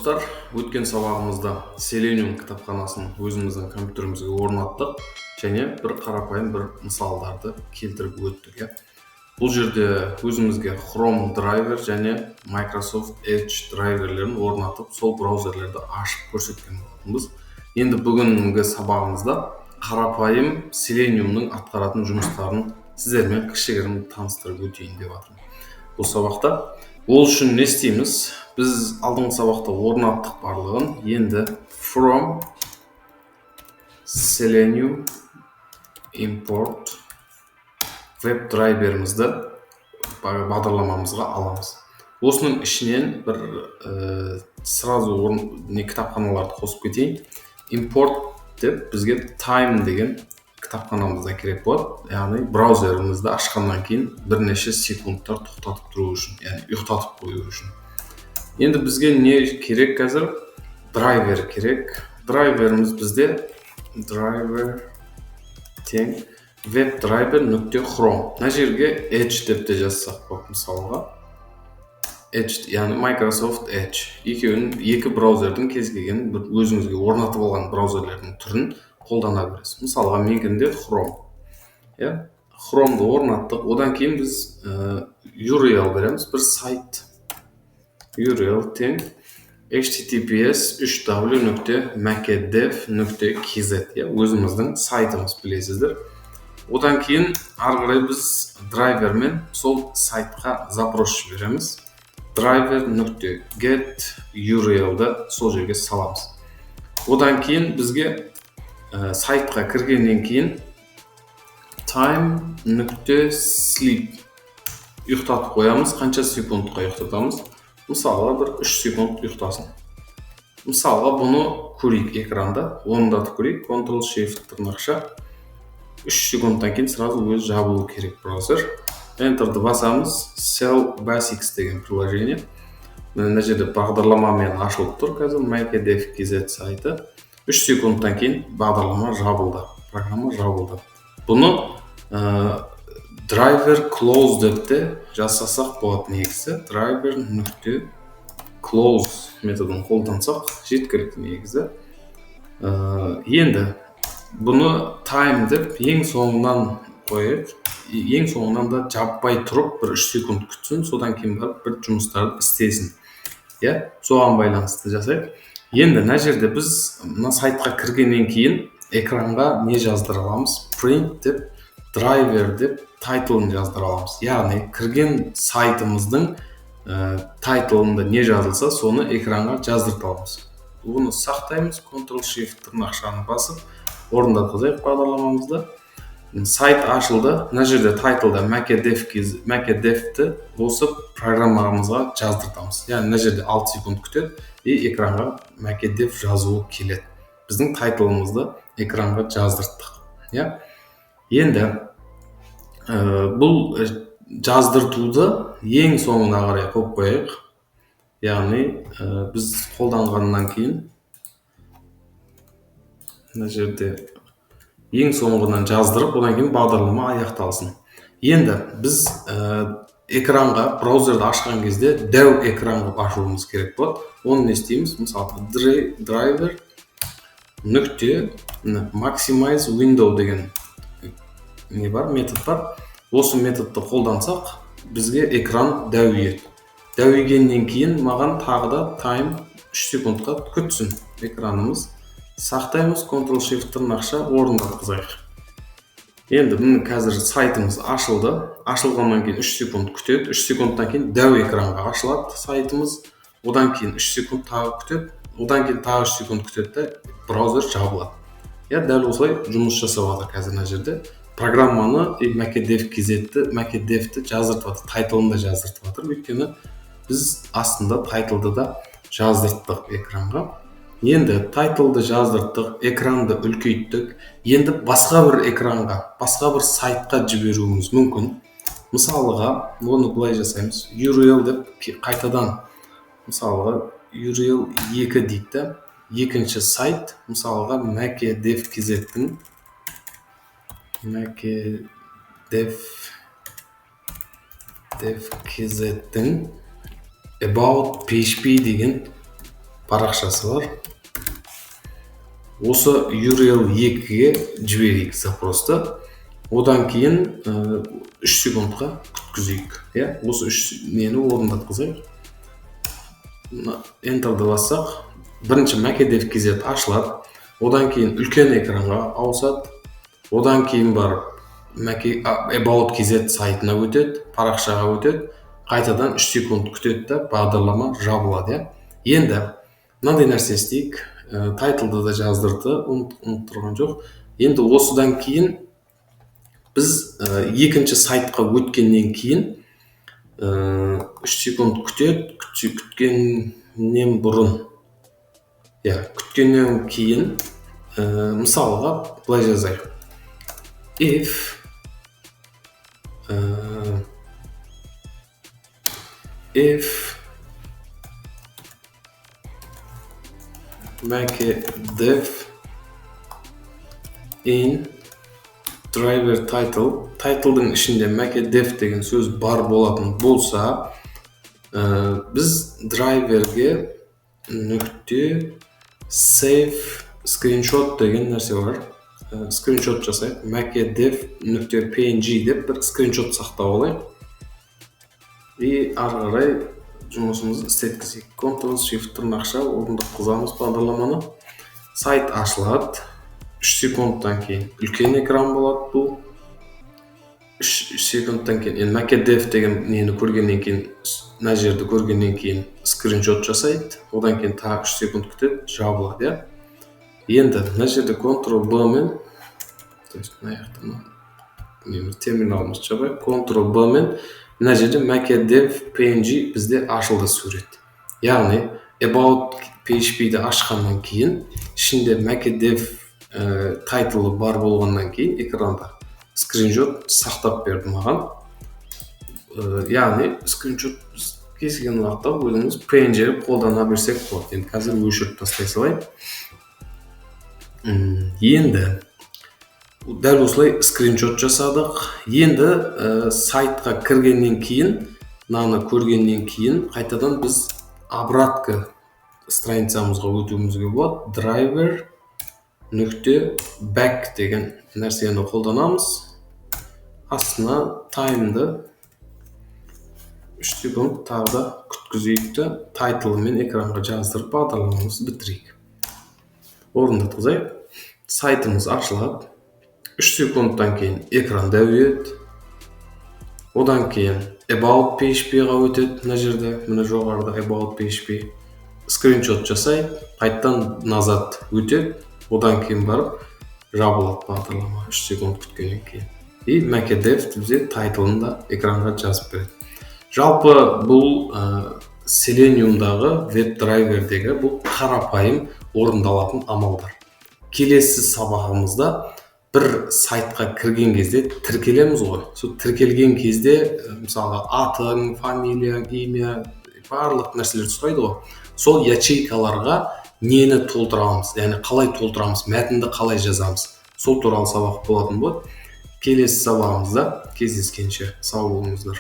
достар, өткен сабағымызда Selenium кітапханасын өзіміздің компьютерімізге орнаттық және бір қарапайым бір мысалдарды келтіріп өттік. Бұл жерде өзімізге Chrome драйвер және Microsoft Edge драйверлерін орнатып, сол браузерлерді ашып көрсеткен болатынбыз. Енді бүгінгі сабағымызда қарапайым Seleniumның атқаратын жұмыстарын сіздермен кішігірім таныстырып өтейін деп жатырмын. Бұл сабақта ол үшін не істейміз? Біз алдыңғы сабақта орнаттық барлығын. Енді from Selenium import веб драйверімізді бағдарламамызға аламыз. Осының ішінен бір сразу кітапханаларды қосып кетейін. Import деп бізге time деген кітапханамызда керек болады. Яғни браузерімізді ашқаннан кейін бірнеше секундтар тоқтатып тұру үшін, яғни ұйықтатып қою үшін. Енді бізге не керек қазір? Драйвер керек. Драйверіміз бізде driver тең webdriver.chrome. Мына жерге Edge деп те жазсақ болады, мысалға. Edge, яғни Microsoft Edge. Екі браузердің кез келген бір өзіңізге орнатып алған браузерлердің түрін қолдана бересіз. Мысалға менікінде Chrome. Chrome'ды орнаттық. Одан кейін біз URL береміз, бір сайт. URL тең https www.makedev.kz. Өзіміздің сайтымыз, білесіздер. Одан кейін ары қарай біз драйвермен сол сайтқа запрос жібереміз. driver.get URL-ды сол жерге саламыз. Одан кейін бізге сайтқа кіргеннен кейін time.sleep ұйықтатып қоямыз. Қанша секундқа ұйықтатамыз? Мысалға бір 3 секунд ұйықтасын. Мысалға бұны көрейік экранда. Орындатып көрейік. Ctrl-Shift тырнақша. 3 секундтан кейін сразу өз жабылу керек браузер. Enter'ды басамыз. Cell Basics деген приложение. Мына жерде бағдарламамен ашылып тұр қазір. Makedev.kz сайты. 3 секундтан кейін бағдарлама жабылды. Программа жабылды. Бұны driver close деп те жасасақ болады негізі. driver.close методын қолдансақ жеткілікті негізі. Енді бұны time деп ең соңынан қойып, ең соңынан да жаппай тұрып бір 3 секунд күтсін, содан кейін барып бір жұмыстарды істесін. Соған байланысты жасайық. Енді мына жерде біз мына сайтқа кіргеннен кейін экранға не жаздыра аламыз? Print деп, driver деп тайтлын жаздыра аламыз. Яғни кірген сайтымыздың тайтлында не жазылса, соны экранға жаздырта аламыз. Оны сақтаймыз, Ctrl-Shift тырнақшаны басып, орындатқызайық бағдарламамызды. Сайт ашылды. Мына жерде тайтлда Makedev-ті осы программамызға жаздыртамыз. Яғни мына жерде 6 секунд күтеді и экранға Makedev жазуы келеді. Біздің тайтлымызды экранға жаздырттық. Енді бұл жаздыртуды ең соңына қарай қойып қояйық. Яғни біз қолданғаннан кейін мына жерде ең соңғынан жаздырып, одан кейін бағдарлама аяқталсын. Енді біз экранға, браузерді ашқан кезде дәу экранға ашуымыз керек болады. Оны не істейміз? Мысалы, driver.maximize window деген метод бар. Осы методты қолдансақ, бізге экран дәуиет. Дәуигеннен кейін маған тағы да time 3 секундқа күтсін. Экранымыз сақтаймыз, Ctrl-Shift тырнақша орындатқызайық. Енді міне қазір сайтымыз ашылды. Ашылғаннан кейін 3 секунд күтеді. 3 секундтан кейін дәу экранға ашылады сайтымыз. Одан кейін 3 секунд тағы күтеді. Одан кейін тағы 3 секунд күтеді, браузер жабылады. Дәл осылай жұмыс жасап жатыр қазір мына жерде. Программаны Makedev-ті жаздыртып жатыр, тайтлын да жаздыртып жатыр. Өйткені біз астында тайтлды да жаздырттық экранға. Енді тайтлды жаздырттық, экранды үлкейттік. Енді басқа бір экранға, басқа бір сайтқа жіберуіміз мүмкін. Мысалға, оны былай жасаймыз. URL деп қайтадан, мысалға URL 2 дейді. Екінші сайт, мысалға Makedev.kz-тің about PHP деген парақшасы бар. Осы URL 2-ге жіберейік запросты. Одан кейін 3 секундқа күткізейік. Осы 3 нені орындатқызайық. Enter'ды бассақ, бірінші makedev.kz ашылады. Одан кейін үлкен экранға ауысады. Одан кейін барып about.kz сайтына өтеді, парақшаға өтеді. Қайтадан 3 секунд күтеді да бағдарлама жабылады. Енді мынандай нәрсе істейік. Тайтлды да жаздырды, ұмыттырған жоқ. Енді осыдан кейін біз екінші сайтқа өткеннен кейін 3 секунд күтеді, күткеннен бұрын. Күткеннен кейін мысалға былай жазайық. If makedev in driver title'дың ішінде makedev деген сөз бар болатын болса, біз driverге нүкте save screenshot деген нәрсе бар. Скриншот жасайық. makedev.png деп бір скриншот сақтап алайық. И ары қарай жұмысымызды істеткізейік. Ctrl-Shift тырнақша орындатқызамыз бағдарламаны. Сайт ашылады. 3 секундтан кейін үлкен экран болады бұл. 3 секундтан кейін makedev деген нені көргеннен кейін, мына жерді көргеннен кейін скриншот жасайды. Одан кейін тағы 3 секунд күтеді, жабылады. Енді мына жерде Ctrl-B мен, терминалымыз жабайық, Ctrl-B мен мына жерде makedev.png бізде ашылды сурет. Яғни about.php'ді ашқаннан кейін, ішінде makedev тайтлы бар болғаннан кейін экранда скриншот сақтап берді маған. Яғни скриншот кез келген уақытта өзіңіз png қолдана берсек болады. Енді қазір өшіріп тастай салайын. Енді дәл осылай скриншот жасадық. Енді сайтқа кіргеннен кейін, мынаны көргеннен кейін қайтадан біз обратка страницамызға өтуімізге болады. driver.back деген нәрсені қолданамыз. Астына time'ды 3 секунд тағы да күткізейікті. Тайтлы мен экранға жаздырып бағдарламамызды бітірейік. Орындатқызайық. Сайтымыз ашылады. 3 секундтан кейін экран дәует. Одан кейін about.php-ға өтеді. Мына жерде, мына жоғарыда about.php. Скриншот жасайды, қайттан назад өтеді. Одан кейін барып жабылады бағдарлама 3 секунд күткеннен кейін. И makedev бізде тайтлын да экранға жазып береді. Жалпы бұл Selenium'дағы веб-драйвердегі бұл қарапайым орындалатын амалдар. Келесі сабағымызда бір сайтқа кірген кезде тіркелеміз ғой. Сол тіркелген кезде, мысалға атың, фамилия, имя, барлық нәрселерді сұрайды ғой. Сол ячейкаларға нені толтырамыз, яғни қалай толтырамыз, мәтінді қалай жазамыз. Сол туралы сабақ болатын болады. Келесі сабағымызда кездескенше сау болыңыздар.